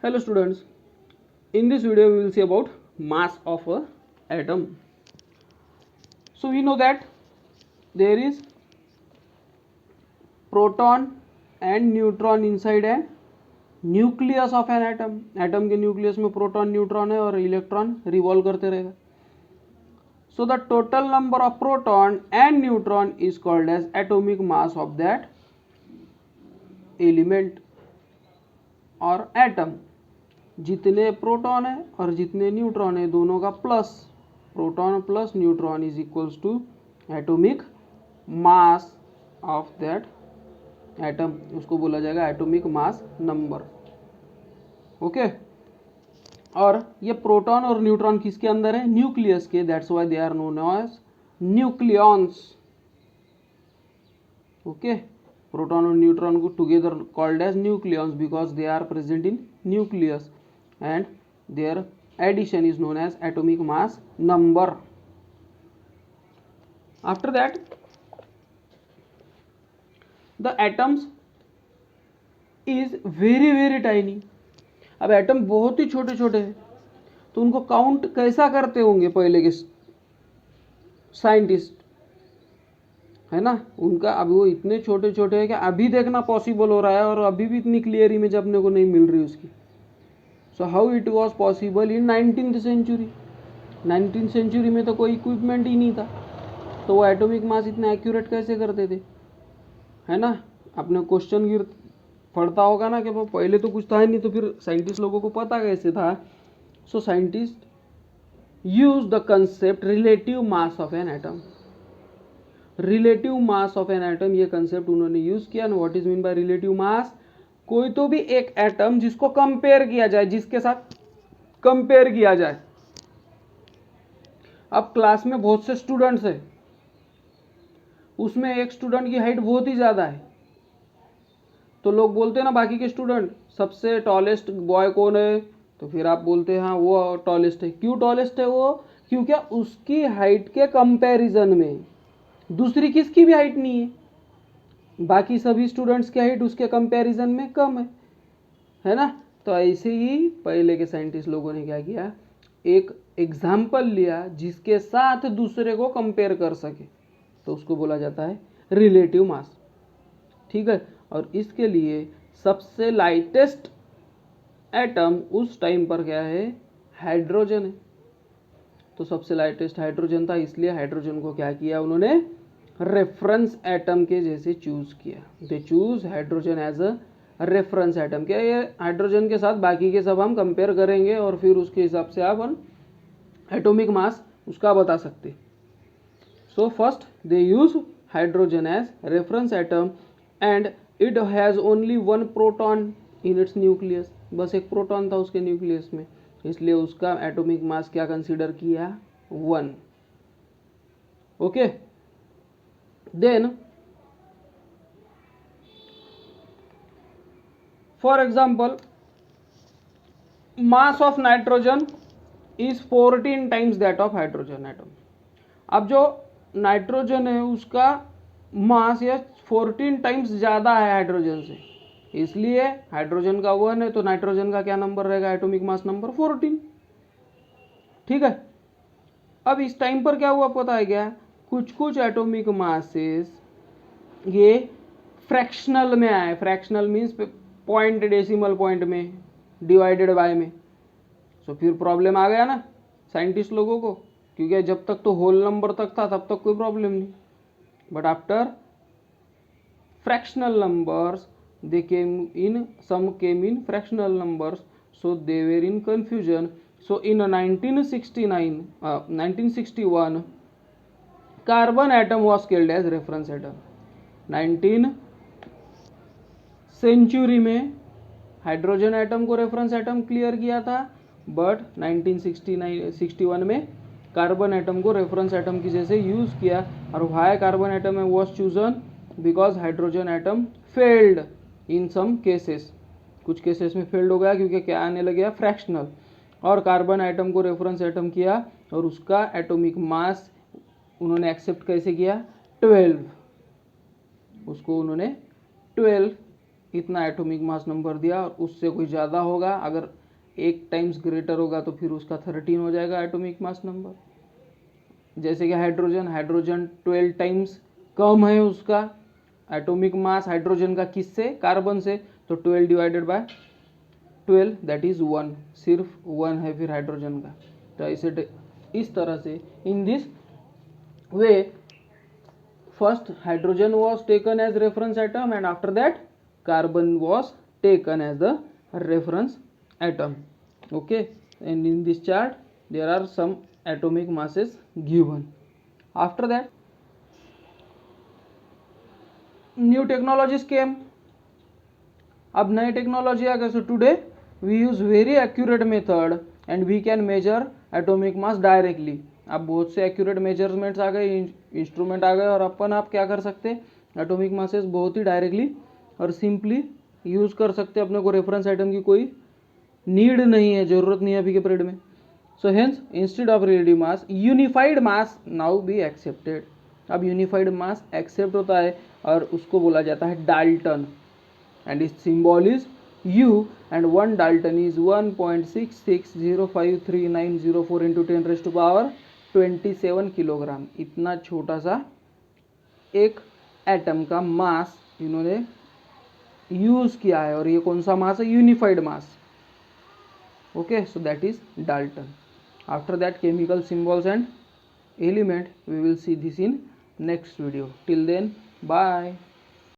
Hello students, in this video we will see about mass of a atom. So we know that there is proton and neutron inside a nucleus of an atom. Atom के nucleus में proton neutron है और electron revolve करते रहेगा. So the total number of proton and neutron is called as atomic mass of that element और atom. जितने proton है और जितने न्यूट्रॉन है दोनों का plus, proton plus neutron is equals to atomic mass of that atom. उसको बोला जाएगा एटॉमिक मास नंबर. ओके. और ये प्रोटॉन और न्यूट्रॉन किसके अंदर है? न्यूक्लियस के. That's why they are known as nucleons. Okay. Proton और न्यूट्रॉन को together called as nucleons because they are present in nucleus and their addition is known as atomic mass number. After that the atoms is very tiny. अब atom बहुत ही छोटे छोटे हैं तो उनको count कैसा करते होंगे पहले के साइंटिस्ट, है ना. उनका अब वो इतने छोटे छोटे हैं कि अभी देखना पॉसिबल हो रहा है और अभी भी इतनी क्लियर इमेज अपने को नहीं मिल रही उसकी. So how it was possible in 19th century. 19th century में तो कोई इक्विपमेंट ही नहीं था तो वो एटॉमिक मास इतना एक्यूरेट कैसे करते थे, है ना. आपने क्वेश्चन पढ़ता होगा ना कि वो पहले तो कुछ था ही नहीं तो फिर साइंटिस्ट लोगों को पता कैसे था. So scientist use the concept relative mass of an atom. Relative mass of an atom ये कंसेप्ट उन्होंने यूज किया. What is mean by relative mass? कोई तो भी एक एटम जिसको कंपेयर किया जाए, जिसके साथ कंपेयर किया जाए. अब क्लास में बहुत से स्टूडेंट्स हैं, उसमें एक स्टूडेंट की हाइट बहुत ही ज़्यादा है तो लोग बोलते हैं ना बाकी के स्टूडेंट सबसे टॉलेस्ट बॉय कौन है, तो फिर आप बोलते हैं हाँ वो टॉलेस्ट है. क्यों टॉलेस्ट है वो? क्योंकि उसकी हाइट के कंपैरिजन में दूसरी किसकी भी हाइट नहीं है, बाकी सभी स्टूडेंट्स की हाइट उसके कंपैरिजन में कम है ना. तो ऐसे ही पहले के साइंटिस्ट लोगों ने क्या किया, एक एग्जाम्पल लिया जिसके साथ दूसरे को कंपेयर कर सके तो उसको बोला जाता है रिलेटिव मास. ठीक है. और इसके लिए सबसे लाइटेस्ट एटम उस टाइम पर क्या है? हाइड्रोजन है. तो सबसे लाइटेस्ट हाइड्रोजन था इसलिए हाइड्रोजन को क्या किया उन्होंने? रेफरेंस एटम के जैसे चूज किया. They choose hydrogen as a reference atom. क्या ये हाइड्रोजन के साथ बाकी के सब हम कंपेयर करेंगे और फिर उसके हिसाब से आप एटॉमिक मास उसका बता सकते. So first they use hydrogen as reference atom and it has only one proton in its nucleus. बस एक प्रोटॉन था उसके न्यूक्लियस में इसलिए उसका एटॉमिक मास क्या कंसीडर किया? 1. Okay. Then for example mass of nitrogen is 14 times that of hydrogen atom. अब जो नाइट्रोजन है उसका मास ये 14 टाइम्स ज़्यादा है हाइड्रोजन से, इसलिए हाइड्रोजन का 1 है तो नाइट्रोजन का क्या नंबर रहेगा? Atomic mass number 14. ठीक है. अब इस टाइम पर क्या हुआ पता है क्या? कुछ एटॉमिक मासेस ये फ्रैक्शनल में आए. Fractional means point, decimal point में, डिवाइडेड बाय में. सो फिर प्रॉब्लम आ गया ना साइंटिस्ट लोगों को, क्योंकि जब तक तो होल नंबर तक था तब तक कोई प्रॉब्लम नहीं. But after fractional numbers they came in, some came in fractional numbers, so they were in confusion. So in 1961 carbon atom was called as reference atom. 19 century में हाइड्रोजन एटम को reference atom clear किया था but 1961 में carbon atom को reference atom की जैसे use किया. और why carbon atom was chosen? Because hydrogen atom failed in some cases. कुछ केसेस में फेल्ड हो गया क्योंकि क्या आने लग गया? फ्रैक्शनल. और कार्बन एटम को रेफरेंस एटम किया और उसका एटॉमिक मास उन्होंने एक्सेप्ट कैसे किया? 12. उसको उन्होंने 12 इतना एटॉमिक मास नंबर दिया और उससे कोई ज़्यादा होगा, अगर 1 टाइम्स ग्रेटर होगा तो फिर उसका 13 हो जाएगा एटॉमिक मास नंबर। जैसे कि हाइड्रोजन 12 टाइम्स कम है उसका एटॉमिक मास हाइड्रोजन का, किससे? कार्बन से, तो 12 डिवाइडेड बाय 12 दैट इज 1, सिर्फ 1 है फिर हाइड्रोजन का। तो इसे इस तरह से in this way first hydrogen was taken as reference atom and after that carbon was taken as the reference atom. Okay, and in this chart there are some atomic masses given. After that new technologies came. अब नए technology आ गए. So today we use very accurate method and we can measure atomic mass directly. अब बहुत से accurate measurements आ गए, instrument आ गए और अपन आप क्या कर सकते हैं एटॉमिक मासेस बहुत ही डायरेक्टली और सिंपली यूज़ कर सकते हैं. अपने को रेफरेंस आइटम की कोई नीड नहीं है, ज़रूरत नहीं है अभी के पीरियड में. So hence instead of relative mass unified mass now be accepted. अब यूनिफाइड मास एक्सेप्ट होता है और उसको बोला जाता है Dalton and its symbol is U and 1 Dalton is 1.66053904 into 10 raised to power 27 kilogram. इतना छोटा सा एक एटम का मास इन्होंने यूज़ किया है और ये कौन सा मास है? Unified mass. Okay, so that is Dalton. After that chemical symbols and element we will see this in next video. Till then, bye.